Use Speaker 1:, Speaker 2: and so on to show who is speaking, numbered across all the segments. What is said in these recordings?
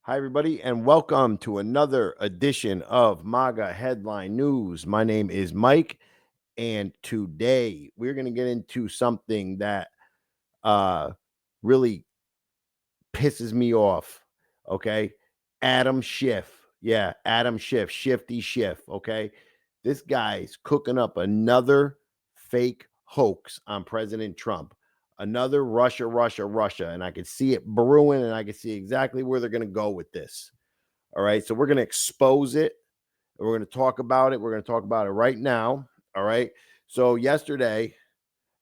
Speaker 1: Hi, everybody, and welcome to another edition of MAGA Headline News. My name is Mike, and today we're going to get into something that really pisses me off. Okay, Adam Schiff, Adam Schiff, Shifty Schiff. Okay, this guy's cooking up another fake hoax on President Trump. Another Russia, and I can see it brewing, and I can see exactly where they're going to go with this. All right. So we're going to expose it. We're going to talk about it. We're going to talk about it right now. All right. So yesterday,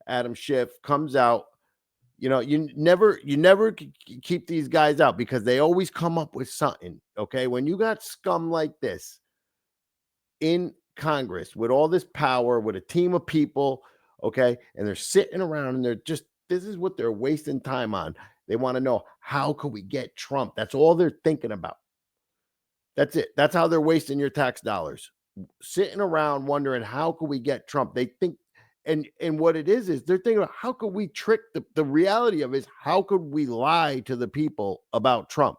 Speaker 1: Adam Schiff comes out. You never keep these guys out because they always come up with something. Okay. When you got scum like this in Congress with all this power, with a team of people, okay, and they're sitting around and this is what they're wasting time on. They want to know, how could we get Trump? That's all they're thinking about. That's it. That's how they're wasting your tax dollars. Sitting around wondering, how could we get Trump? They think, and what it is they're thinking about, how could we trick the reality of it is, how could we lie to the people about Trump?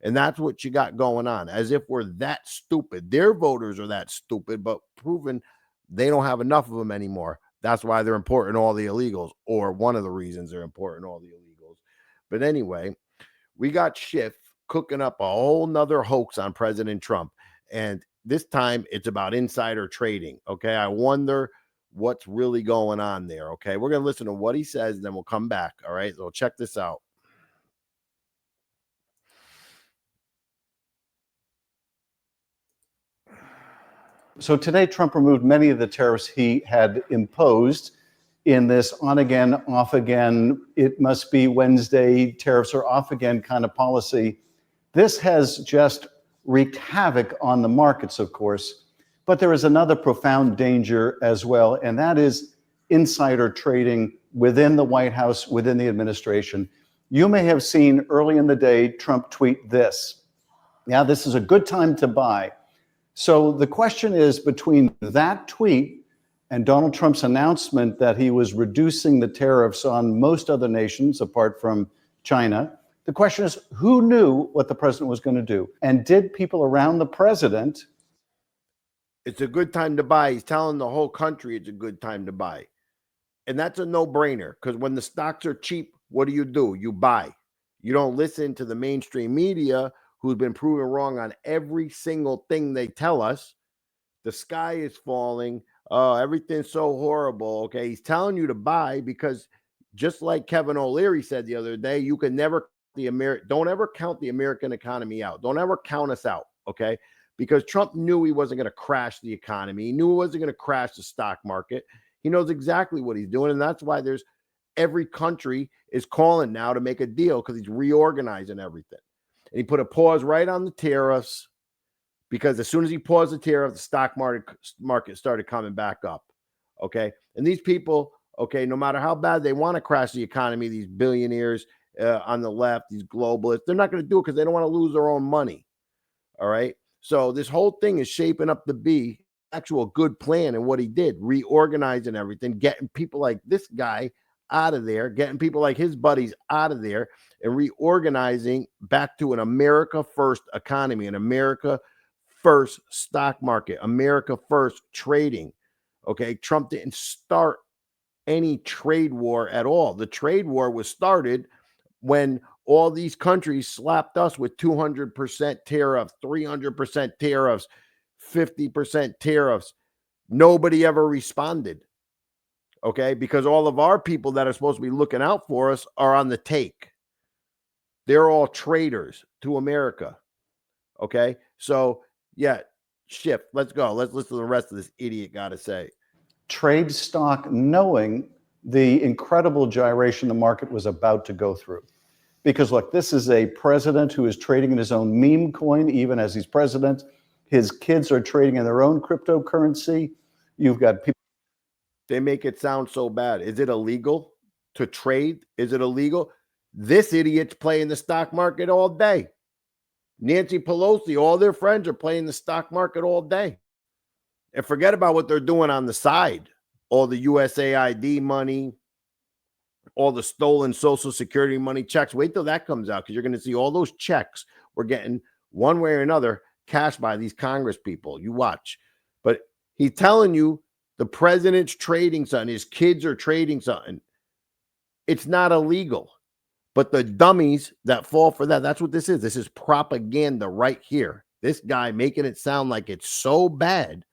Speaker 1: And that's what you got going on, as if we're that stupid. Their voters are that stupid, but proven they don't have enough of them anymore. That's why they're importing all the illegals, or one of the reasons they're importing all the illegals. But anyway, we got Schiff cooking up a whole nother hoax on President Trump. And this time it's about insider trading. Okay. I wonder what's really going on there. Okay. We're going to listen to what he says, and then we'll come back. All right. So check this out.
Speaker 2: So today, Trump removed many of the tariffs he had imposed in this on again, off again, it must be Wednesday, tariffs are off again kind of policy. This has just wreaked havoc on the markets, of course, but there is another profound danger as well, and that is insider trading within the White House, within the administration. You may have seen early in the day Trump tweet this. Yeah, this is a good time to buy. So the question is, between that tweet and Donald Trump's announcement that he was reducing the tariffs on most other nations apart from China, the question is, who knew what the president was going to do? And did people around the president?
Speaker 1: It's a good time to buy. He's telling the whole country it's a good time to buy. And that's a no-brainer, because when the stocks are cheap, what do? You buy. You don't listen to the mainstream media, who's been proven wrong on every single thing they tell us. The sky is falling. Oh, everything's so horrible. Okay. He's telling you to buy because, just like Kevin O'Leary said the other day, you can never don't ever count the American economy out. Don't ever count us out. Okay. Because Trump knew he wasn't going to crash the economy. He knew he wasn't going to crash the stock market. He knows exactly what he's doing. And that's why every country is calling now to make a deal, because he's reorganizing everything. And he put a pause right on the tariffs, because as soon as he paused the tariff, the stock market started coming back up. Okay. And these people, okay, no matter how bad they want to crash the economy, these billionaires on the left, these globalists, they're not going to do it because they don't want to lose their own money. All right. So this whole thing is shaping up to be actual good plan. And what he did, reorganizing everything, getting people like this guy out of there, getting people like his buddies out of there, and reorganizing back to an America first economy, an America first stock market, America first trading. Okay. Trump didn't start any trade war at all. The trade war was started when all these countries slapped us with 200% tariffs, 300% tariffs, 50% tariffs. Nobody ever responded. Okay. Because all of our people that are supposed to be looking out for us are on the take. They're all traitors to America. Okay. So, yeah, Schiff, let's go. Let's listen to the rest of this idiot got to say.
Speaker 2: Trade stock knowing the incredible gyration the market was about to go through. Because look, this is a president who is trading in his own meme coin, even as he's president. His kids are trading in their own cryptocurrency. You've got people.
Speaker 1: They make it sound so bad. Is it illegal to trade? Is it illegal? This idiot's playing the stock market all day. Nancy Pelosi, all their friends are playing the stock market all day. And forget about what they're doing on the side. All the USAID money, all the stolen Social Security money checks. Wait till that comes out, because you're going to see all those checks we're getting one way or another cashed by these Congress people. You watch. But he's telling you the president's trading something, his kids are trading something. It's not illegal. But the dummies that fall for that, that's what this is. This is propaganda right here. This guy making it sound like it's so bad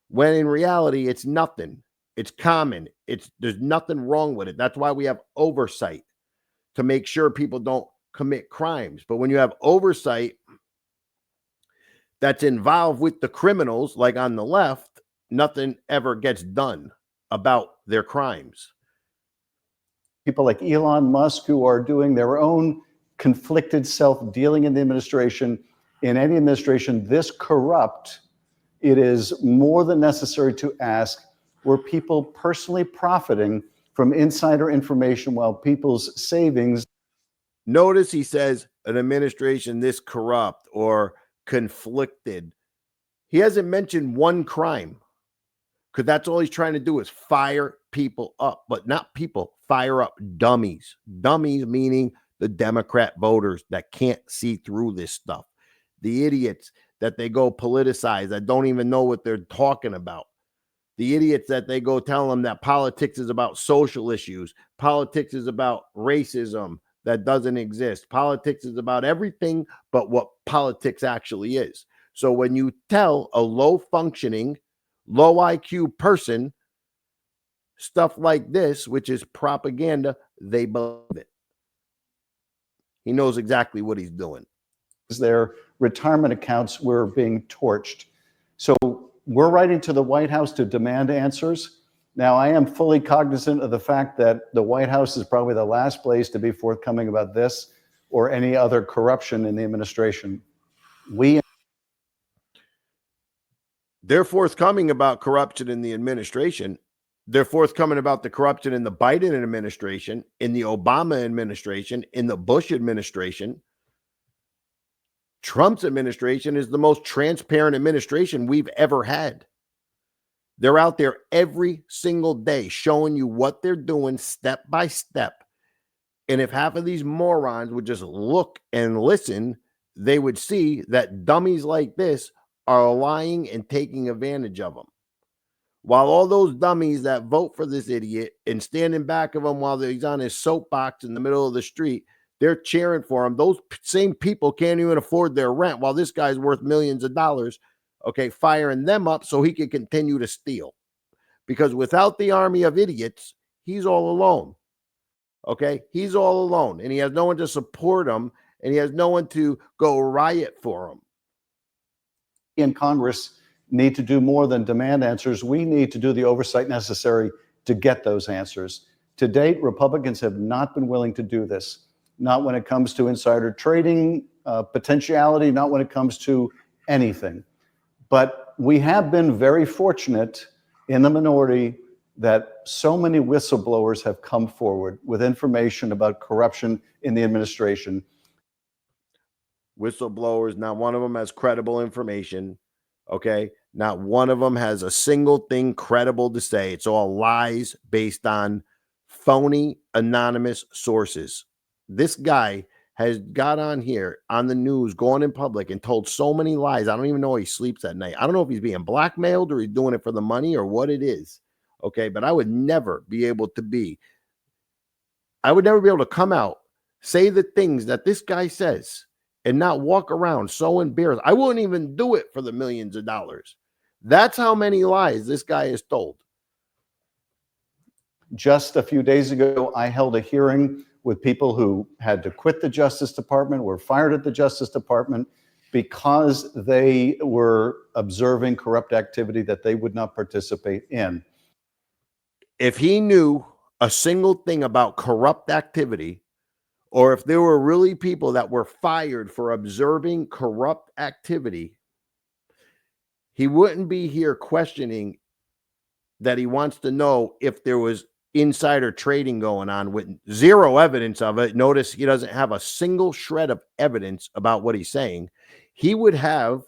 Speaker 1: when in reality it's nothing. It's common. There's nothing wrong with it. That's why we have oversight, to make sure people don't commit crimes. But when you have oversight that's involved with the criminals, like on the left, nothing ever gets done about their crimes.
Speaker 2: People like Elon Musk, who are doing their own conflicted self-dealing in the administration. In any administration this corrupt, it is more than necessary to ask, were people personally profiting from insider information while people's savings?
Speaker 1: Notice he says an administration this corrupt or conflicted. He hasn't mentioned one crime, because that's all he's trying to do is fire people up, but not people, fire up dummies. Dummies meaning the Democrat voters that can't see through this stuff. The idiots that they go politicize, that don't even know what they're talking about. The idiots that they go tell them that politics is about social issues. Politics is about racism that doesn't exist. Politics is about everything but what politics actually is. So when you tell a low functioning, low IQ person stuff like this, which is propaganda, they believe it. He knows exactly what he's doing.
Speaker 2: Their retirement accounts were being torched. So we're writing to the White House to demand answers. Now, I am fully cognizant of the fact that the White House is probably the last place to be forthcoming about this or any other corruption in the administration.
Speaker 1: They're forthcoming about corruption in the administration. They're forthcoming about the corruption in the Biden administration, in the Obama administration, in the Bush administration. Trump's administration is the most transparent administration we've ever had. They're out there every single day showing you what they're doing step by step. And if half of these morons would just look and listen, they would see that dummies like this are lying and taking advantage of them. While all those dummies that vote for this idiot and stand in back of him while he's on his soapbox in the middle of the street, they're cheering for him. Those same people can't even afford their rent while this guy's worth millions of dollars, okay, firing them up so he can continue to steal. Because without the army of idiots, he's all alone. Okay, he's all alone, and he has no one to support him, and he has no one to go riot for him.
Speaker 2: In Congress need to do more than demand answers. We need to do the oversight necessary to get those answers. To date, Republicans have not been willing to do this, not when it comes to insider trading, potentiality, not when it comes to anything. But we have been very fortunate in the minority that so many whistleblowers have come forward with information about corruption in the administration.
Speaker 1: Whistleblowers, not one of them has credible information, okay? Not one of them has a single thing credible to say. It's all lies based on phony, anonymous sources. This guy has got on here on the news, going in public, and told so many lies. I don't even know he sleeps at night. I don't know if he's being blackmailed or he's doing it for the money or what it is. Okay, but I would never be able to come out, say the things that this guy says, and not walk around so embarrassed. I wouldn't even do it for the millions of dollars. That's how many lies this guy has told.
Speaker 2: Just a few days ago, I held a hearing with people who had to quit the Justice Department, were fired at the Justice Department because they were observing corrupt activity that they would not participate in.
Speaker 1: If he knew a single thing about corrupt activity, or if there were really people that were fired for observing corrupt activity, he wouldn't be here questioning that he wants to know if there was insider trading going on with zero evidence of it. Notice he doesn't have a single shred of evidence about what he's saying. He would have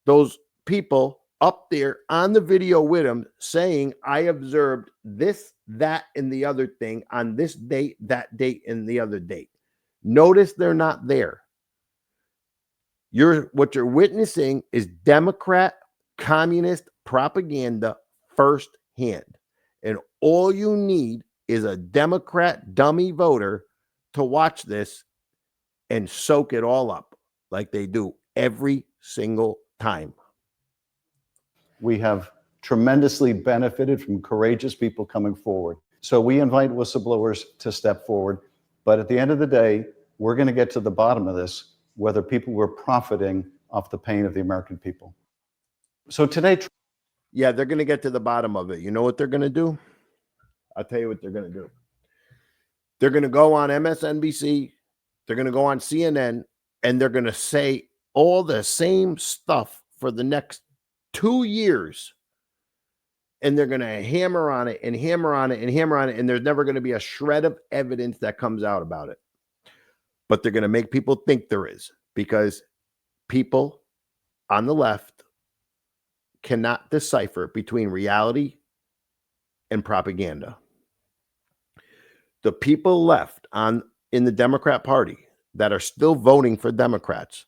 Speaker 1: those people up there on the video with him saying, I observed this, that, and the other thing on this date, that date, and the other date. Notice they're not there. What you're witnessing is Democrat communist propaganda firsthand. And all you need is a Democrat dummy voter to watch this and soak it all up like they do every single time.
Speaker 2: We have tremendously benefited from courageous people coming forward. So we invite whistleblowers to step forward. But at the end of the day, we're going to get to the bottom of this, whether people were profiting off the pain of the American people. So today,
Speaker 1: yeah, they're going to get to the bottom of it. You know what they're going to do? I'll tell you what they're going to do. They're going to go on MSNBC. They're going to go on CNN, and they're going to say all the same stuff for the next 2 years. And they're going to hammer on it and hammer on it and hammer on it. And there's never going to be a shred of evidence that comes out about it. But they're going to make people think there is, because people on the left cannot decipher between reality and propaganda. The people left in the Democrat Party that are still voting for Democrats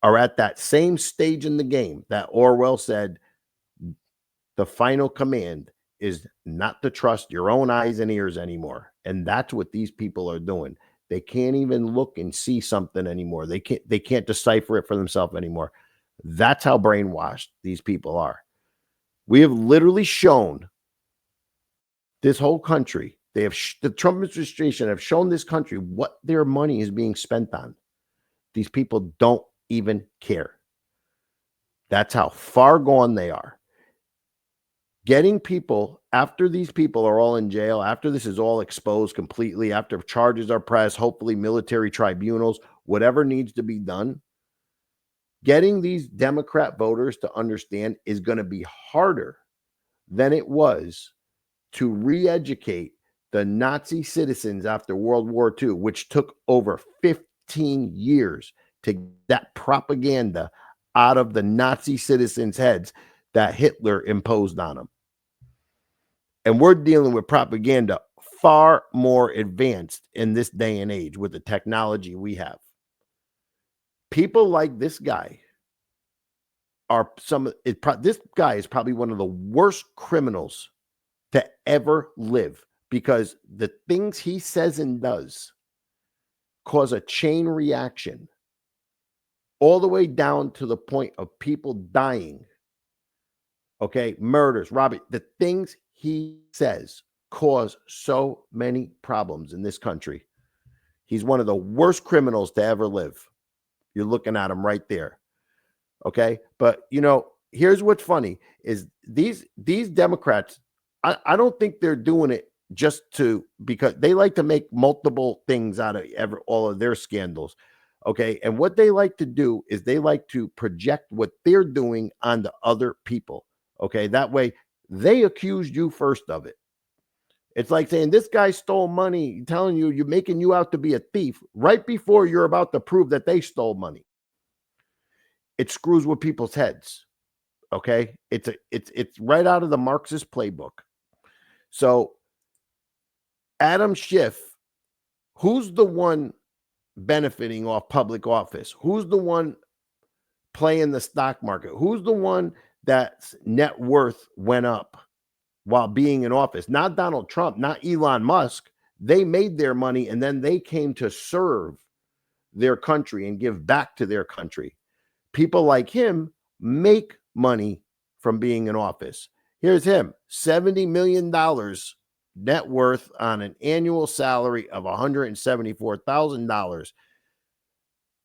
Speaker 1: are at that same stage in the game that Orwell said the final command is not to trust your own eyes and ears anymore. And that's what these people are doing. They can't even look and see something anymore. They can't decipher it for themselves anymore. That's how brainwashed these people are. We have literally shown this whole country. The Trump administration have shown this country what their money is being spent on. These people don't even care. That's how far gone they are. Getting people, after these people are all in jail, after this is all exposed completely, after charges are pressed, hopefully military tribunals, whatever needs to be done, getting these Democrat voters to understand is going to be harder than it was to re-educate the Nazi citizens after World War II, which took over 15 years to get that propaganda out of the Nazi citizens' heads that Hitler imposed on them. And we're dealing with propaganda far more advanced in this day and age with the technology we have. People like this guy this guy is probably one of the worst criminals to ever live, because the things he says and does cause a chain reaction all the way down to the point of people dying. Okay, murders, robbery, the things he says cause so many problems in this country. He's one of the worst criminals to ever live. You're looking at him right there. Okay, but here's what's funny is these Democrats, I don't think they're doing it just because they like to make multiple things out of all of their scandals. Okay, and what they like to do is they like to project what they're doing onto other people. Okay, that way they accused you first of it. It's like saying this guy stole money, telling you're making you out to be a thief right before you're about to prove that they stole money. It screws with people's heads. Okay, it's right out of the Marxist playbook. So Adam Schiff, who's the one benefiting off public office? Who's the one playing the stock market? Who's the one that's net worth went up while being in office? Not Donald Trump, not Elon Musk. They made their money and then they came to serve their country and give back to their country. People like him make money from being in office. Here's him, $70 million net worth on an annual salary of $174,000.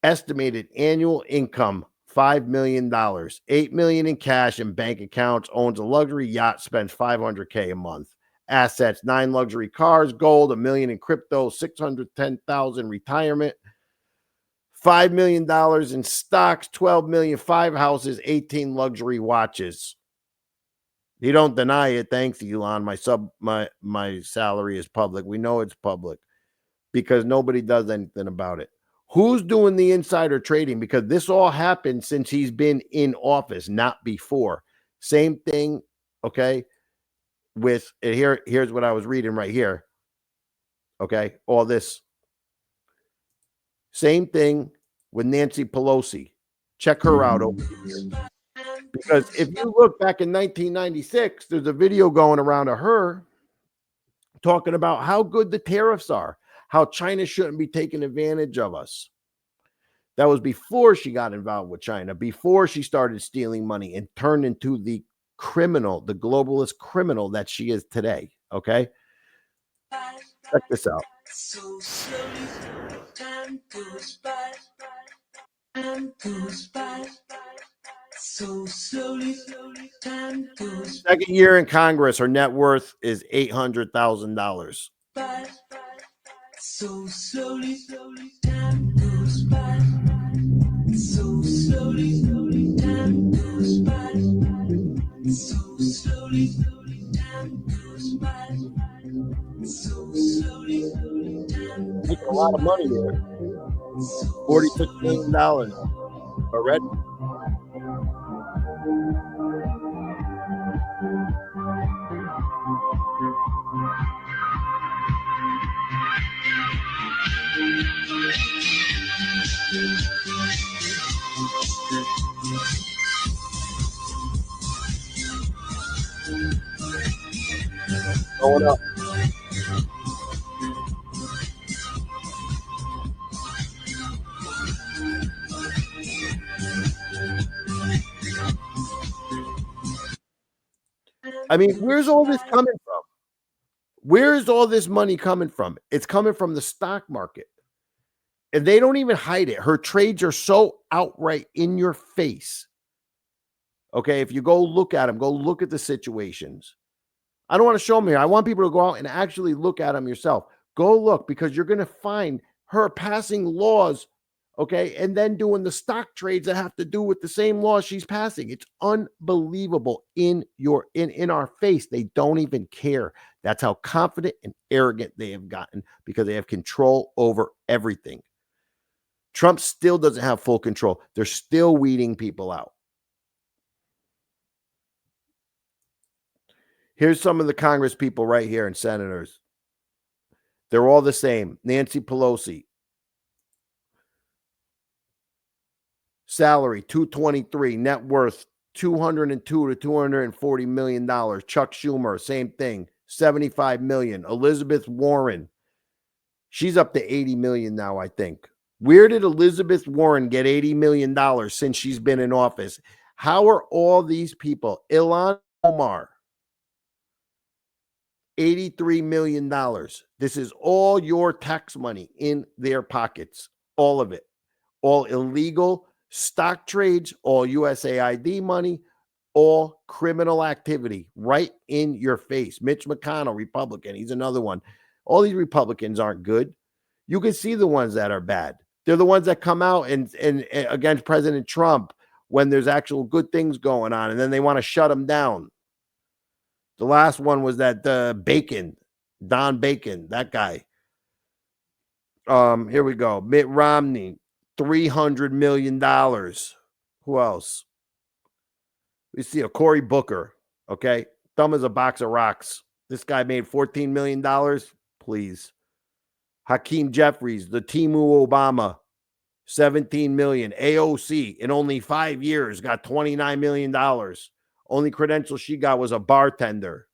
Speaker 1: Estimated annual income, $5 million, $8 million in cash in bank accounts, owns a luxury yacht, spends $500K a month. Assets, 9 luxury cars, gold, $1 million in crypto, $610,000 retirement, $5 million in stocks, $12 million, 5 houses, 18 luxury watches. You don't deny it. Thanks, Elon. My salary is public. We know it's public because nobody does anything about it. Who's doing the insider trading? Because this all happened since he's been in office, not before. Same thing, okay, with here's what I was reading right here. Okay, all this. Same thing with Nancy Pelosi. Check her out over the years. Because if you look back in 1996, there's a video going around of her talking about how good the tariffs are, how China shouldn't be taking advantage of us. That was before she got involved with China, before she started stealing money and turned into the criminal, the globalist criminal that she is today. Okay? Check this out.
Speaker 3: So slowly, time goes by. Time goes by. So slowly, time goes
Speaker 1: Second year in Congress, her net worth is $800,000.
Speaker 3: by. So slowly, time goes by. So slowly, time goes by. So slowly, time goes by. So slowly, time
Speaker 1: Making a lot of money there. $46 million already. Going up. I mean, where's all this coming from? Where is all this money coming from? It's coming from the stock market. And they don't even hide it. Her trades are so outright in your face. Okay, if you go look at them, go look at the situations. I don't want to show them here. I want people to go out and actually look at them yourself. Go look, because you're going to find her passing laws, okay, and then doing the stock trades that have to do with the same laws she's passing. It's unbelievable in our face. They don't even care. That's how confident and arrogant they have gotten, because they have control over everything. Trump still doesn't have full control. They're still weeding people out. Here's some of the Congress people right here and senators. They're all the same. Nancy Pelosi. Salary, $223. Net worth, $202 to $240 million. Chuck Schumer, same thing, $75 million. Elizabeth Warren, she's up to $80 million now, I think. Where did Elizabeth Warren get $80 million since she's been in office? How are all these people? Ilhan Omar, $83 million. This is all your tax money in their pockets. All of it. All illegal stock trades, all USAID money, all criminal activity right in your face. Mitch McConnell, Republican. He's another one. All these Republicans aren't good. You can see the ones that are bad. They're the ones that come out and against President Trump when there's actual good things going on, and then they want to shut him down. The last one was that Bacon, Don Bacon, that guy. Here we go. Mitt Romney, $300 million. Who else? We see a Cory Booker. Okay. Dumb as a box of rocks. This guy made $14 million. Please. Hakeem Jeffries, the Timu Obama, $17 million. AOC, in only 5 years, got $29 million. Only credential she got was a bartender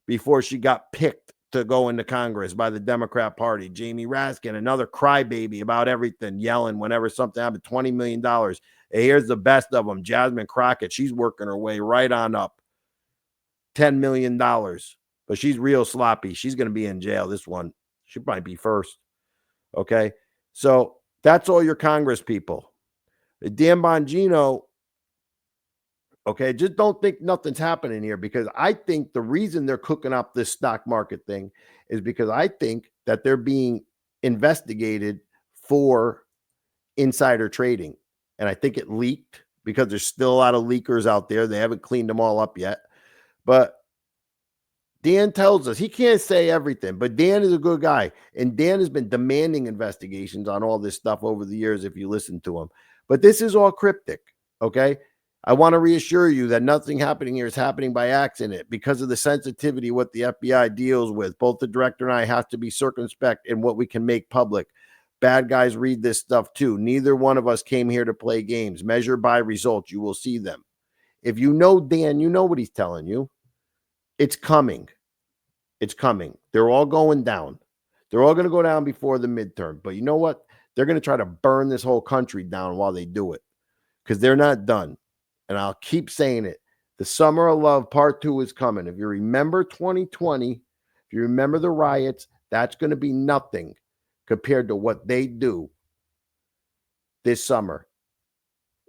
Speaker 1: before she got picked to go into Congress by the Democrat Party. Jamie Raskin, another crybaby about everything, yelling whenever something happened, $20 million. And here's the best of them, Jasmine Crockett. She's working her way right on up, $10 million. But she's real sloppy. She's going to be in jail, this one. She might be first. Okay? So that's all your Congress people. Dan Bongino, okay, just don't think nothing's happening here, because I think the reason they're cooking up this stock market thing is because I think that they're being investigated for insider trading. And I think it leaked because there's still a lot of leakers out there. They haven't cleaned them all up yet. But Dan tells us, he can't say everything, but Dan is a good guy. And Dan has been demanding investigations on all this stuff over the years if you listen to him. But this is all cryptic, okay? I want to reassure you that nothing happening here is happening by accident because of the sensitivity what the FBI deals with. Both the director and I have to be circumspect in what we can make public. Bad guys read this stuff too. Neither one of us came here to play games. Measure by results. You will see them. If you know Dan, you know what he's telling you. It's coming. It's coming. They're all going down. They're all going to go down before the midterm. But you know what? They're going to try to burn this whole country down while they do it, because they're not done. And I'll keep saying it. The Summer of Love Part 2 is coming. If you remember 2020, if you remember the riots, that's going to be nothing compared to what they do this summer.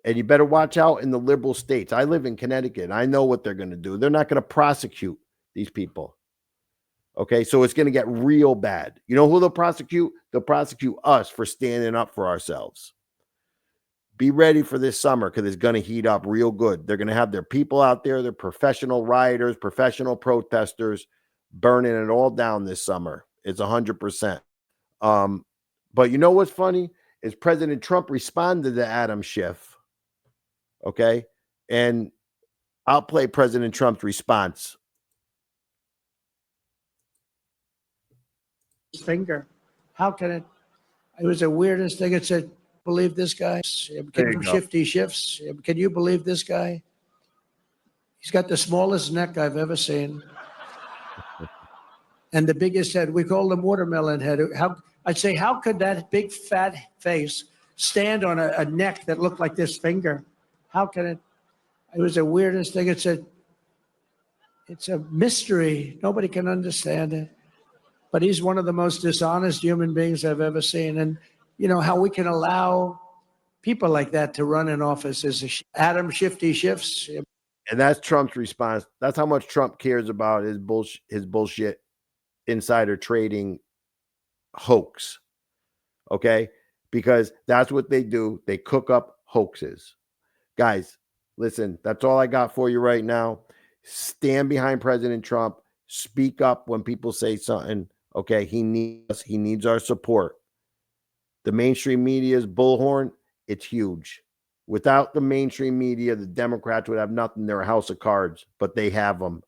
Speaker 1: And you better watch out in the liberal states. I live in Connecticut. I know what they're going to do. They're not going to prosecute these people. Okay, so it's going to get real bad. You know who they'll prosecute? They'll prosecute us for standing up for ourselves. Be ready for this summer, because it's going to heat up real good. They're going to have their people out there, their professional rioters, professional protesters, burning it all down this summer. It's 100%. But you know what's funny is President Trump responded to Adam Schiff. Okay, and I'll play President Trump's response.
Speaker 4: Finger. How can it? It was the weirdest thing. It said, believe this guy. It came from Shifty Shifts. Can you believe this guy? He's got the smallest neck I've ever seen. And the biggest head. We call him Watermelon Head. I'd say, how could that big fat face stand on a neck that looked like this finger? How can it? It was the weirdest thing. It said, it's a mystery. Nobody can understand it. But he's one of the most dishonest human beings I've ever seen. And you know how we can allow people like that to run in office is Adam Shifty Shifts.
Speaker 1: And that's Trump's response. That's how much Trump cares about his bullshit insider trading hoax. Okay? Because that's what they do. They cook up hoaxes. Guys, listen, that's all I got for you right now. Stand behind President Trump. Speak up when people say something. Okay, he needs our support. The mainstream media's bullhorn, it's huge. Without the mainstream media, the Democrats would have nothing. They're a house of cards, but they have them.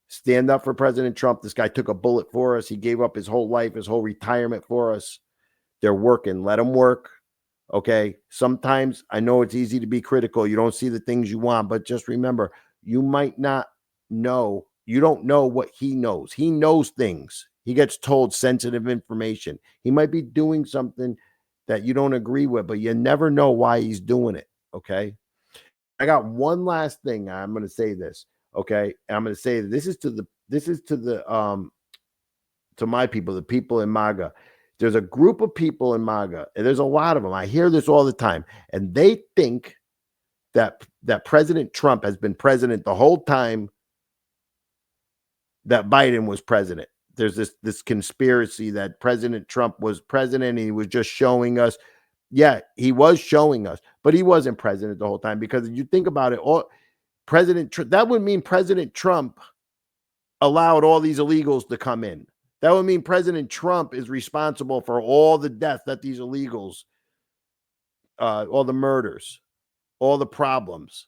Speaker 1: Stand up for President Trump. This guy took a bullet for us. He gave up his whole life, his whole retirement for us. They're working. Let them work. Okay, sometimes I know it's easy to be critical. You don't see the things you want, but just remember, you might not know. You don't know what he knows. He knows things. He gets told sensitive information. He might be doing something that you don't agree with, but you never know why he's doing it. Okay. I got one last thing. I'm going to say this. Okay. And I'm going to say this is to my people, the people in MAGA. There's a group of people in MAGA, and there's a lot of them. I hear this all the time, and they think that President Trump has been president the whole time that Biden was president. There's this conspiracy that President Trump was president and he was just showing us. Yeah, he was showing us, but he wasn't president the whole time, because if you think about it, that would mean President Trump allowed all these illegals to come in. That would mean President Trump is responsible for all the death that these illegals, all the murders, all the problems.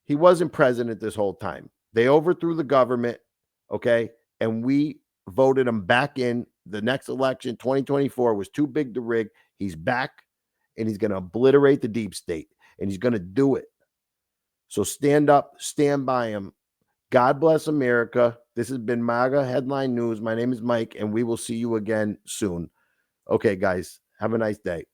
Speaker 1: He wasn't president this whole time. They overthrew the government, okay? And we voted him back in. The next election, 2024, was too big to rig. He's back, and he's going to obliterate the deep state, and he's going to do it. So stand up, stand by him. God bless America. This has been MAGA Headline News. My name is Mike, and we will see you again soon. Okay, guys, have a nice day.